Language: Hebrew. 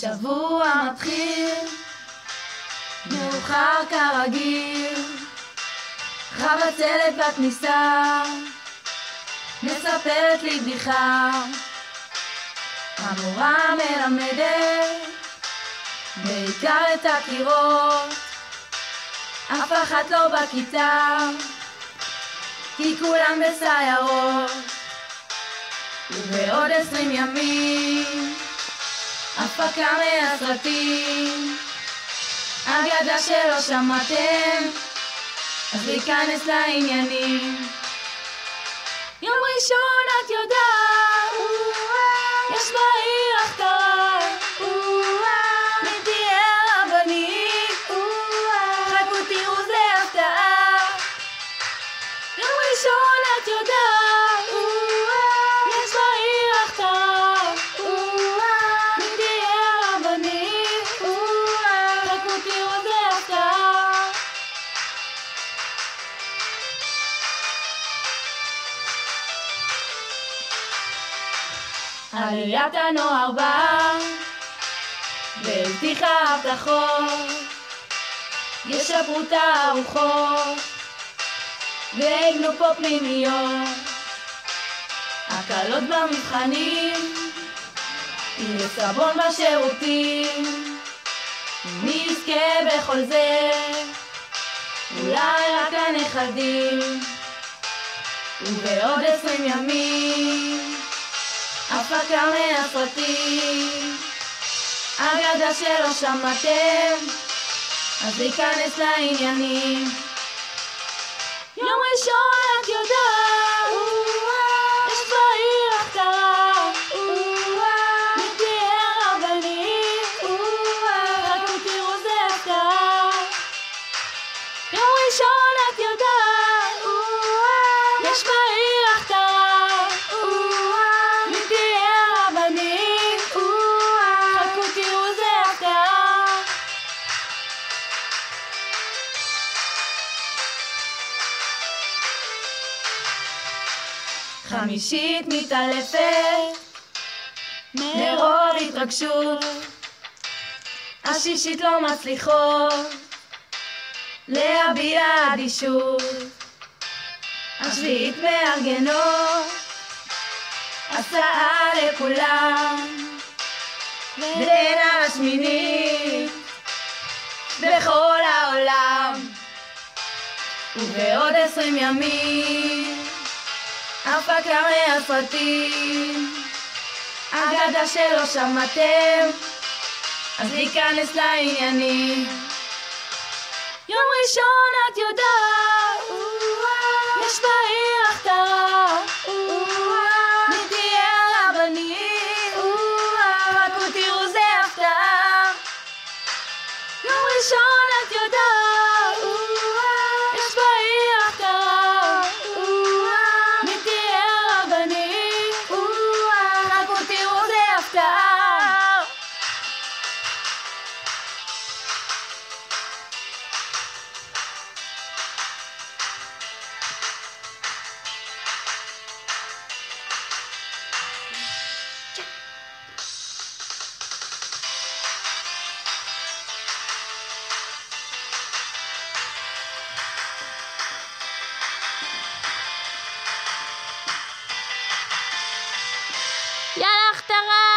השבוע מתחיל מאוחר כרגיל, חבצלת בכניסה מספרת לי בדיחה. המורה מלמדת בעיקר את הקירות, אף אחת לא בכיתה כי כולם בסיירות. ובעוד 20 ימים הפקה מהסרטים, אגדה שלא שמעתם, אז להיכנס לעניינים. יום ראשון את יודעת, יש בעיר הכתרה, מי תהיה רבנית, חכו תראו זה הפתעה. יום ראשון את יודעת, יש בעיר הכתרה, מי תהיה רבנית, חכו תראו זה הפתעה. עליית הנוער באה והבטיחה הבטחות, ישפרו את הארוחות ויבנו פה פנימיות, הקלות במבחנים, יהיה סבון בשירותים. מי יזכה בכל זה? אולי רק הנכדים. ובעוד 20 ימים הפקה מהסרטים, אגדה שלא שמעתם, אז להיכנס לעניינים. יום ראשון את יודעת, יש בעיר הכתרה, מי תהיה רבנית, חכו תראו זה הפתעה. יום ראשון את יודעת, יש בעיר הכתרה, מי תהיה רבנית, חכו תראו זה הפתעה. חמישית מתעלפת מרוב התרגשות, השישית לא מצליחות להביע אדישות, השביעית מארגנות הסעה לכולם, ואין השמינית בכל העולם. ובעוד 20 ימים הפקה מהסרטים, אגדה שלא שמעתם, אז להיכנס לעניינים. יום ראשון את יודעת, יש בעיר הכתרה, מי תהיה רבנית, חכו תראו זה הפתעה. יום ראשון את יודעת, יש בעיר הכתרה, מי תהיה רבנית, חכו תראו זה הפתעה. יאללה הכתרה